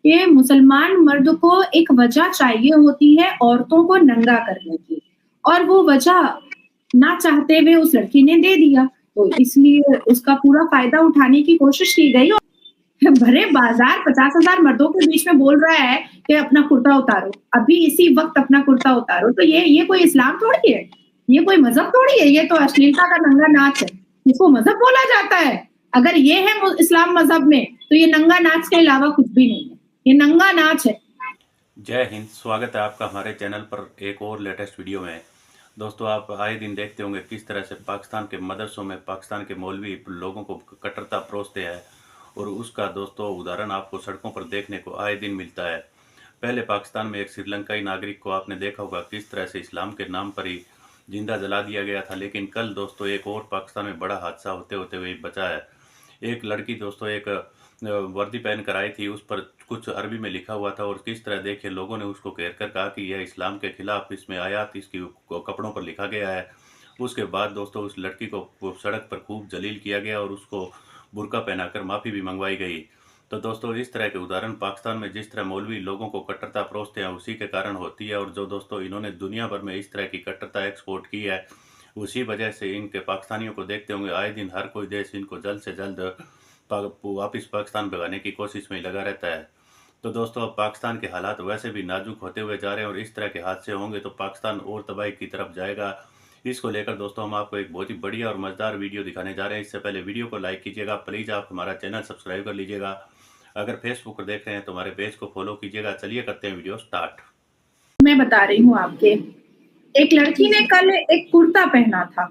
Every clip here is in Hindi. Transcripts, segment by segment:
कि मुसलमान मर्द को एक वजह चाहिए होती है औरतों को नंगा करने की, और वो वजह ना चाहते हुए उस लड़की ने दे दिया। तो इसलिए उसका पूरा फ़ायदा उठाने की कोशिश की गई और भरे बाज़ार 50,000 मर्दों के बीच में बोल रहा है कि अपना कुर्ता उतारो, अभी इसी वक़्त अपना कुर्ता उतारो। तो ये कोई इस्लाम थोड़ी है, ये कोई मज़हब थोड़ी है, ये तो अश्लीलता का नंगा नाच है। इसको मज़हब बोला जाता है। अगर ये है इस्लाम मज़हब में, तो ये नंगा नाच के अलावा कुछ भी नहीं है। ये नंगा नाच है। जय हिंद। स्वागत है आपका हमारे चैनल पर एक और लेटेस्ट वीडियो में। दोस्तों, आप आए दिन देखते होंगे किस तरह से पाकिस्तान के मदरसों में पाकिस्तान के मौलवी लोगों को कट्टरता परोसते हैं, और उसका दोस्तों उदाहरण आपको सड़कों पर देखने को आए दिन मिलता है। पहले पाकिस्तान में एक श्रीलंकाई नागरिक को आपने देखा होगा किस तरह से इस्लाम के नाम पर ही जिंदा जला दिया गया था, लेकिन कल दोस्तों एक और पाकिस्तान में बड़ा हादसा होते होते हुए बचा है। एक लड़की दोस्तों एक वर्दी पहन कर आई थी, उस पर कुछ अरबी में लिखा हुआ था, और किस तरह देखिए लोगों ने उसको घेर कर कहा कि यह इस्लाम के खिलाफ इसमें आयात इसकी कपड़ों पर लिखा गया है। उसके बाद दोस्तों उस लड़की को सड़क पर खूब जलील किया गया और उसको बुर्का पहनाकर माफ़ी भी मंगवाई गई। तो दोस्तों, इस तरह के उदाहरण पाकिस्तान में जिस तरह मौलवी लोगों को कट्टरता परोसते हैं उसी के कारण होती है, और जो दोस्तों इन्होंने दुनिया भर में इस तरह की कट्टरता एक्सपोर्ट की है, उसी वजह से इनके पाकिस्तानियों को देखते होंगे आए दिन हर कोई देश इनको जल्द से जल्द वापिस पाकिस्तान भगाने की कोशिश में ही लगा रहता है। तो दोस्तों, अब पाकिस्तान के हालात वैसे भी नाजुक होते हुए जा रहे हैं, और इस तरह के हादसे होंगे तो पाकिस्तान और तबाही की तरफ जाएगा। इसको लेकर दोस्तों हम आपको एक बहुत ही बढ़िया और मज़ेदार वीडियो दिखाने जा रहे हैं। इससे पहले वीडियो को लाइक कीजिएगा, प्लीज़ आप हमारा चैनल सब्सक्राइब कर लीजिएगा। अगर फेसबुक पर देख रहे हैं तो हमारे पेज को फॉलो कीजिएगा। चलिए करते हैं वीडियो स्टार्ट। मैं बता रही हूँ आपके, एक लड़की ने कल एक कुर्ता पहना था,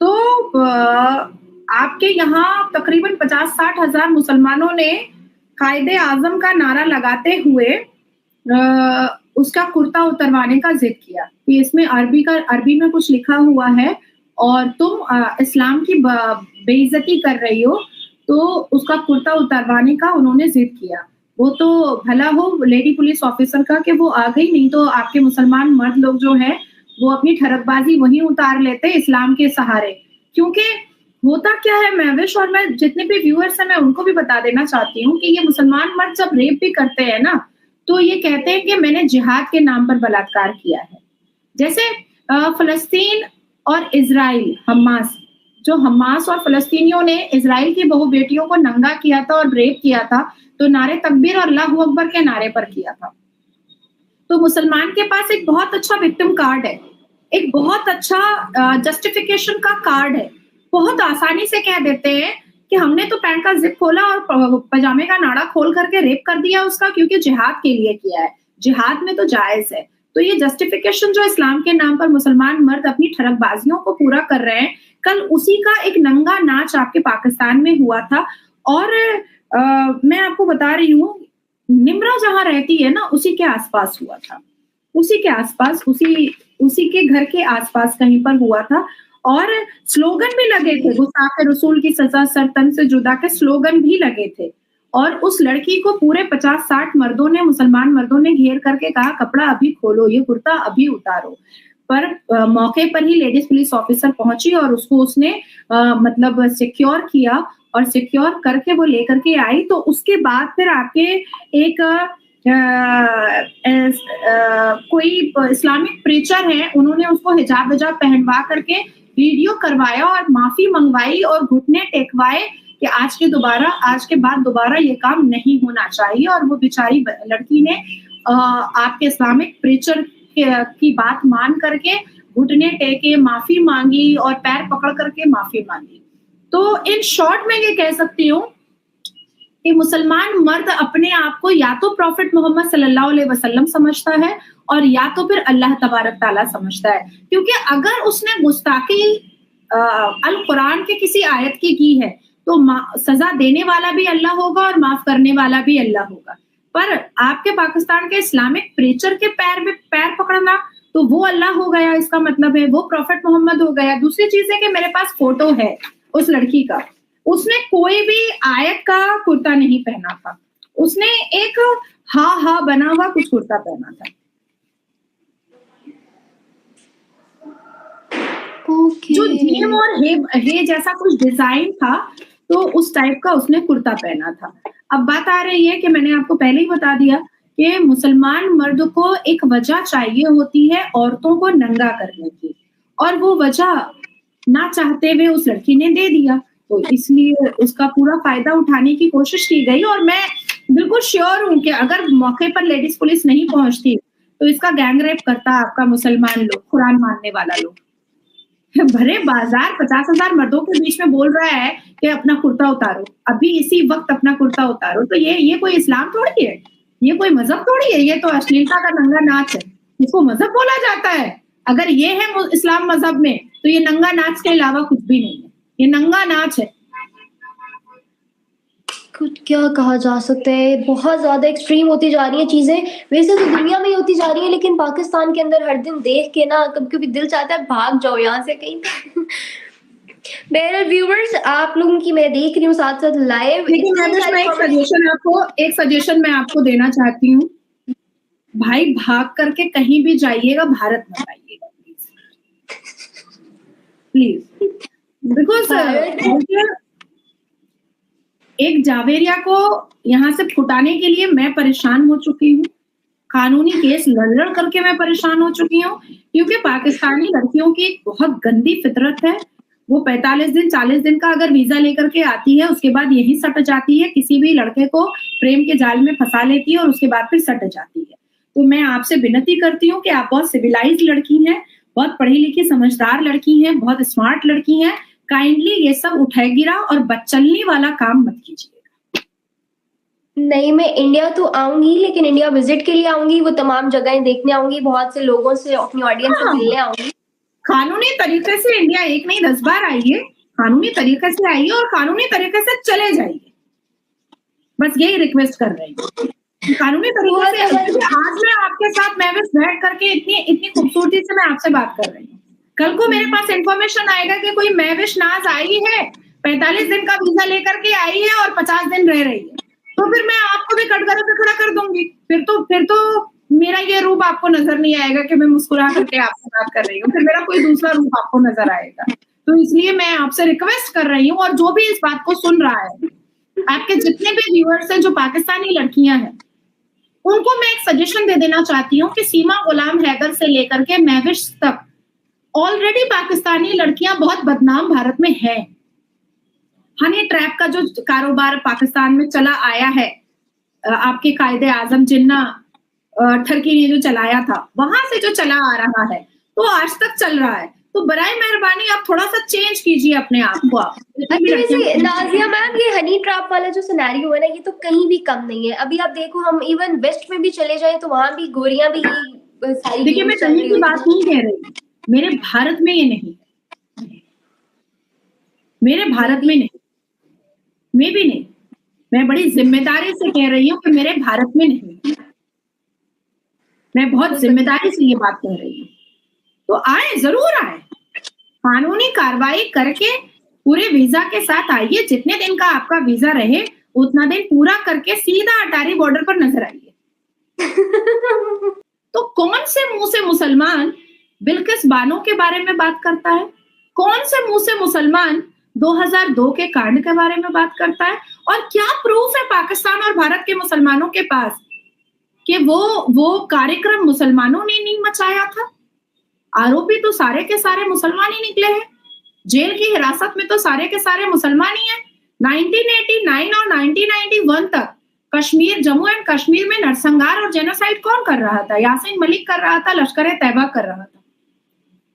तो आपके यहाँ तकरीबन 50-60 हज़ार मुसलमानों ने कायदे आज़म का नारा लगाते हुए उसका कुर्ता उतरवाने का ज़िद किया कि इसमें अरबी में कुछ लिखा हुआ है और तुम इस्लाम की बेइज्जती कर रही हो, तो उसका कुर्ता उतरवाने का उन्होंने ज़िद किया। वो तो भला हो लेडी पुलिस ऑफिसर का कि वो आ गई, नहीं तो आपके मुसलमान मर्द लोग जो हैं, वो अपनी ठरकबाज़ी वहीं उतार लेते इस्लाम के सहारे। क्योंकि होता क्या है महविश, और मैं जितने भी व्यूअर्स हैं मैं उनको भी बता देना चाहती हूँ कि ये मुसलमान मर्द जब रेप भी करते हैं ना, तो ये कहते हैं कि मैंने जिहाद के नाम पर बलात्कार किया है। जैसे फ़लस्तीन और इज़राइल, हमास और फ़लस्तीनियों ने इज़राइल की बहू बेटियों को नंगा किया था और रेप किया था, तो नारे तकबीर और अल्लाहू अकबर के नारे पर किया था। तो मुसलमान के पास एक बहुत अच्छा विक्टिम कार्ड है, एक बहुत अच्छा जस्टिफिकेशन का कार्ड है। बहुत आसानी से कह देते हैं कि हमने तो पैंट का ज़िप खोला और पजामे का नाड़ा खोल करके रेप कर दिया उसका, क्योंकि जिहाद के लिए किया है। जिहाद में तो जायज़ है। तो ये जस्टिफिकेशन जो इस्लाम के नाम पर मुसलमान मर्द अपनी ठरकबाज़ियों को पूरा कर रहे हैं, कल उसी का एक नंगा नाच आपके पाकिस्तान में हुआ था। और मैं आपको बता रही हूँ, निम्रा जहाँ रहती है ना, उसी के आस-पास हुआ था। उसी के आस-पास, उसी के घर के आस-पास कहीं पर हुआ था, और स्लोगन भी लगे थे, गुस्ताखे रसूल की सज़ा सर तन से जुदा के स्लोगन भी लगे थे। और उस लड़की को पूरे 50-60 मर्दों ने, मुसलमान मर्दों ने घेर करके कहा, कपड़ा अभी खोलो, ये कुर्ता अभी उतारो। पर मौके पर ही लेडीज़ पुलिस ऑफिसर पहुँची और उसको उसने मतलब सिक्योर किया, और सिक्योर करके वो लेकर के आई। तो उसके बाद फिर आपके एक कोई इस्लामिक प्रीचर हैं, उन्होंने उसको हिजाब-विजाब पहनवा करके वीडियो करवाया और माफ़ी मंगवाई और घुटने टेकवाए कि आज के बाद दोबारा ये काम नहीं होना चाहिए। और वो बेचारी लड़की ने आपके इस्लामिक प्रीचर की बात मान करके घुटने टेके, माफ़ी माँगी और पैर पकड़ करके माफ़ी माँगी। तो इन शॉर्ट मैं ये कह सकती हूँ कि मुसलमान मर्द अपने आप को या तो प्रॉफिट मोहम्मद सल्लल्लाहु अलैहि वसल्लम समझता है, और या तो फिर अल्लाह तबारक ताला समझता है। क्योंकि अगर उसने गुस्ताखी अल कुरान के किसी आयत की है, तो सज़ा देने वाला भी अल्लाह होगा और माफ़ करने वाला भी अल्लाह होगा। पर आपके पाकिस्तान के इस्लामिक प्रीचर के पैर पकड़ना, तो वो अल्लाह हो गया, इसका मतलब है वो प्रॉफिट मोहम्मद हो गया। दूसरी चीज़ है कि मेरे पास फ़ोटो है उस लड़की का, उसने कोई भी आयत का कुर्ता नहीं पहना था। उसने एक हा बना हुआ कुछ कुर्ता पहना था। जो जीम और हे जैसा कुछ डिज़ाइन था, तो उस टाइप का उसने कुर्ता पहना था। अब बात आ रही है कि मैंने आपको पहले ही बता दिया कि मुसलमान मर्द को एक वजह चाहिए होती है औरतों को नंगा करने की, और वो वजह ना चाहते हुए उस लड़की ने दे दिया। तो इसलिए उसका पूरा फ़ायदा उठाने की कोशिश की गई, और मैं बिल्कुल श्योर हूँ कि अगर मौके पर लेडीज़ पुलिस नहीं पहुँचती, तो इसका गैंग रेप करता आपका मुसलमान लोग, कुरान मानने वाला लोग। भरे बाज़ार 50,000 मर्दों के बीच में बोल रहा है कि अपना कुर्ता उतारो, अभी इसी वक़्त अपना कुर्ता उतारो, तो ये कोई इस्लाम थोड़ी है, ये कोई मज़हब थोड़ी है, ये तो अश्लीलता का नंगा नाच है, इसको मज़हब बोला जाता है। अगर ये है इस्लाम मज़हब में, तो ये नंगा नाच के अलावा कुछ भी नहीं है, ये नंगा नाच है। कुछ क्या कहा जा सकता है, बहुत ज़्यादा एक्सट्रीम होती जा रही हैं चीज़ें। वैसे तो दुनिया में ही होती जा रही है, लेकिन पाकिस्तान के अंदर हर दिन देख के ना कभी-कभी दिल चाहता है भाग जाओ यहाँ से कहीं पे। बहरहाल व्यूअर्स, आप लोगों की मैं देख रही हूँ साथ-साथ लाइव लेकिन मैं एक सजेशन मैं आपको देना चाहती हूँ। भाई भाग करके कहीं भी जाइएगा, भारत मत आइएगा प्लीज़। बिकॉज़ एक जावेरिया को यहाँ से फुटाने के लिए मैं परेशान हो चुकी हूँ। कानूनी केस लड़-लड़ करके मैं परेशान हो चुकी हूँ, क्योंकि पाकिस्तानी लड़कियों की एक बहुत गंदी फितरत है। वो 45 दिन, 40 दिन का अगर वीज़ा लेकर के आती है, उसके बाद यहीं सट जाती है, किसी भी लड़के को प्रेम के जाल में फँसा लेती है और उसके बाद फिर सट जाती है। तो मैं आपसे विनती करती हूँ कि आप बहुत सिविलाइज़्ड लड़की हैं, बहुत पढ़ी-लिखी समझदार लड़की हैं, बहुत स्मार्ट लड़की हैं, काइंडली ये सब उठाए-गिरा और बदचलनी वाला काम मत कीजिएगा। नहीं, मैं इंडिया तो आऊँगी, लेकिन इंडिया विज़िट के लिए आऊँगी, वो तमाम जगहें देखने आऊँगी, बहुत से लोगों से, अपनी ऑडियंस से मिलने आऊँगी। कानूनी तरीके से इंडिया 1 नहीं 10 बार आइए, कानूनी तरीके से आइए और कानूनी तरीके से चले जाइए। बस यही रिक्वेस्ट कर रही हूँ। कानूनी तरीके से आज मैं आपके साथ महविश बैठ करके इतनी खूबसूरती से मैं आपसे बात कर रही हूँ। कल को मेरे पास इन्फॉर्मेशन आएगा कि कोई महविश नाज़ आई है, 45 दिन का वीज़ा लेकर के आई है और 50 दिन रह रही है, तो फिर मैं आपको भी कटघरे पे खड़ा कर दूँगी। फिर तो मेरा ये रूप आपको नज़र नहीं आएगा कि मैं मुस्कुरा करके आपसे बात कर रही हूँ, फिर मेरा कोई दूसरा रूप आपको नज़र आएगा। तो इसलिए मैं आपसे रिक्वेस्ट कर रही हूँ, और जो भी इस बात को सुन रहा है, आपके जितने भी व्यूअर्स हैं जो पाकिस्तानी लड़कियाँ हैं, उनको मैं एक सजेशन दे देना चाहती हूँ कि सीमा गुलाम हैदर से लेकर के महविश तक ऑलरेडी पाकिस्तानी लड़कियां बहुत बदनाम भारत में हैं। हनी ट्रैप का जो कारोबार पाकिस्तान में चला आया है, आपके कायदे आजम जिन्ना ठरकी ने जो चलाया था, वहां से जो चला आ रहा है, तो आज तक चल रहा है। तो बराए मेहरबानी आप थोड़ा सा चेंज कीजिए अपने आप को। वैसे नाज़िया मैम, ये हनी ट्रैप वाला जो सिनेरियो है ना, ये तो कहीं भी कम नहीं है। अभी आप देखो, हम इवन वेस्ट में भी चले जाएं तो वहां भी गोरियां भी सारी देखिए, मैं कहीं की बात नहीं कह रही, मेरे भारत में ये नहीं है, मेरे भारत में नहीं, मैं भी नहीं, मैं बड़ी जिम्मेदारी से कह रही हूँ कि मेरे भारत में नहीं, मैं बहुत जिम्मेदारी से ये बात कह रही हूँ। तो आए, जरूर आए, कानूनी कार्रवाई करके पूरे वीजा के साथ आइए। जितने दिन का आपका वीजा रहे उतना दिन पूरा करके सीधा अटारी बॉर्डर पर नजर आइए। तो कौन से मुंह से मुसलमान बिल्किस बानो के बारे में बात करता है? कौन से मुंह से मुसलमान 2002 के कांड के बारे में बात करता है? और क्या प्रूफ है पाकिस्तान और भारत के मुसलमानों के पास कि वो कार्यक्रम मुसलमानों ने नहीं मचाया था? आरोपी तो सारे के सारे मुसलमान ही निकले हैं। जेल की हिरासत में तो सारे के सारे मुसलमान ही हैं। 1989 और 1991 तक कश्मीर, जम्मू एंड कश्मीर में नरसंहार और जेनोसाइड कौन कर रहा था? यासीन मलिक कर रहा था, लश्कर तैयबा कर रहा था।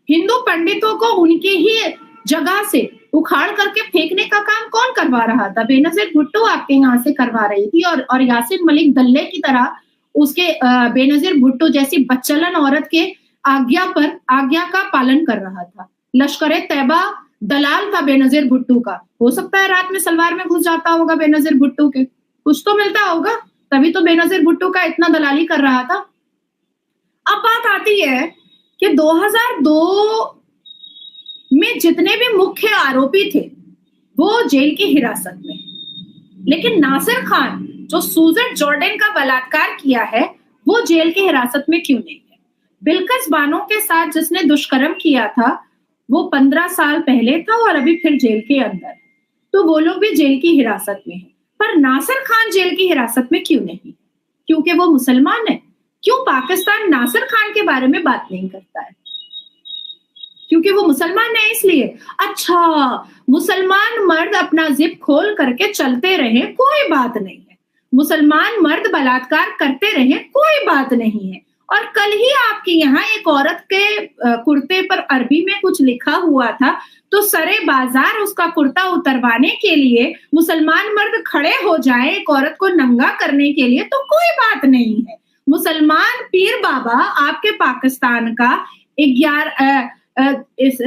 हिंदू पंडितों को उनकी ही जगह से उखाड़ करके फेंकने का काम कौन करवा रहा था? बेनजीर भुट्टो आपके यहाँ से करवा रही थी, और यासीन मलिक दल्ले की तरह उसके बेनजीर भुट्टो जैसी बच्चलन औरत के आज्ञा का पालन कर रहा था। लश्कर तैयबा दलाल था बेनजीर भुट्टो का। हो सकता है रात में सलवार में घुस जाता होगा बेनजीर भुट्टो के, कुछ तो मिलता होगा, तभी तो बेनजीर भुट्टो का इतना दलाली कर रहा था। अब बात आती है कि 2002 में जितने भी मुख्य आरोपी थे वो जेल की हिरासत में, लेकिन नासिर खान जो सूजन जॉर्डन का बलात्कार किया है वो जेल की हिरासत में क्यों नहीं है? बिल्किस बानो के साथ जिसने दुष्कर्म किया था वो 15 साल पहले था और अभी फिर जेल के अंदर, तो वो लोग भी जेल की हिरासत में है। पर नासिर खान जेल की हिरासत में क्यों नहीं? क्योंकि वो मुसलमान है। क्यों पाकिस्तान नासिर खान के बारे में बात नहीं करता है? क्योंकि वो मुसलमान है इसलिए। अच्छा, मुसलमान मर्द अपना ज़िप खोल करके चलते रहें, कोई बात नहीं है। मुसलमान मर्द बलात्कार करते रहें, कोई बात नहीं है। और कल ही आपके यहाँ एक औरत के कुर्ते पर अरबी में कुछ लिखा हुआ था, तो सरे बाज़ार उसका कुर्ता उतरवाने के लिए मुसलमान मर्द खड़े हो जाएँ एक औरत को नंगा करने के लिए, तो कोई बात नहीं है। मुसलमान पीर बाबा आपके पाकिस्तान का इस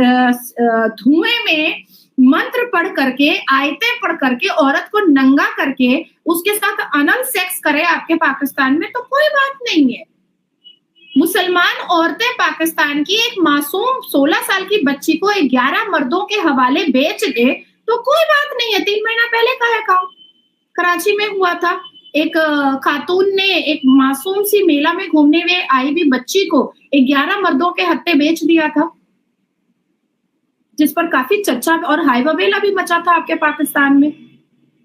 धुएं में मंत्र पढ़ करके, आयतें पढ़ करके, औरत को नंगा करके उसके साथ अनल सेक्स करे आपके पाकिस्तान में, तो कोई बात नहीं है। मुसलमान औरतें पाकिस्तान की एक मासूम 16 साल की बच्ची को 11 मर्दों के हवाले बेच दे, तो कोई बात नहीं है। 3 महीना पहले का है काम, कराची में हुआ था। एक खातून ने एक मासूम सी मेला में घूमने हुए आई हुई बच्ची को 11 मर्दों के हत्थे बेच दिया था, जिस पर काफी चर्चा और हाय बबेला भी मचा था आपके पाकिस्तान में।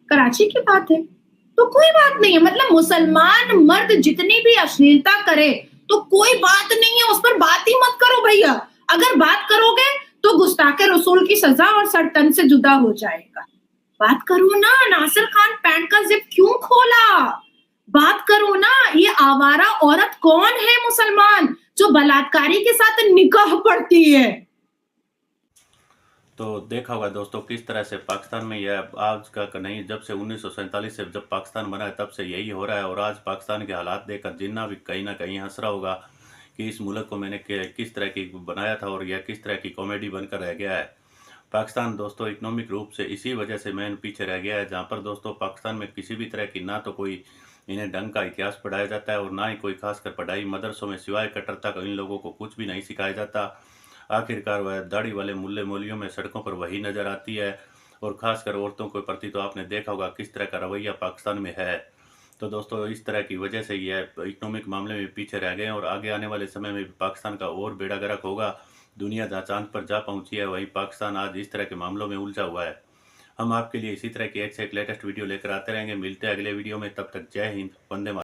कराची की बात है, तो कोई बात नहीं है। मतलब मुसलमान मर्द जितनी भी अश्लीलता करे तो कोई बात नहीं है, उस पर बात ही मत करो भैया। अगर बात करोगे तो गुस्ताखे रसूल की सजा और सर तन से जुदा हो जाएगा। बात करो ना, नासिर खान पैंट का जिप क्यों खोला? बात करो ना, ये आवारा औरत कौन है मुसलमान जो बलात्कारी के साथ निकाह पढ़ती है? तो देखा होगा दोस्तों किस तरह से पाकिस्तान में यह आज का नहीं, जब से 1947 से जब पाकिस्तान बना है तब से यही हो रहा है। और आज पाकिस्तान के हालात देखकर जिन्ना भी कहीं ना कहीं हंस रहा होगा कि इस मुल्क को मैंने किस तरह की बनाया था और यह किस तरह की कॉमेडी बनकर रह गया है। पाकिस्तान दोस्तों इकोनॉमिक रूप से इसी वजह से मैन पीछे रह गया है, जहाँ पर दोस्तों पाकिस्तान में किसी भी तरह की ना तो कोई इन्हें ढंग का इतिहास पढ़ाया जाता है और ना ही कोई खासकर पढ़ाई मदरसों में सिवाय कट्टरता का इन लोगों को कुछ भी नहीं सिखाया जाता। आखिरकार वह दाढ़ी वाले मुल्ले मौलियों में सड़कों पर वही नज़र आती है। और ख़ासकर औरतों के प्रति तो आपने देखा होगा किस तरह का रवैया पाकिस्तान में है। तो दोस्तों इस तरह की वजह से यह इकोनॉमिक मामले में पीछे रह गए हैं और आगे आने वाले समय में भी पाकिस्तान का और बेड़ा गर्क होगा। दुनिया जहाँ चांद पर जा पहुंची है वहीं पाकिस्तान आज इस तरह के मामलों में उलझा हुआ है। हम आपके लिए इसी तरह की एक से एक लेटेस्ट वीडियो लेकर आते रहेंगे। मिलते हैं अगले वीडियो में, तब तक जय हिंद, वंदे मातरम।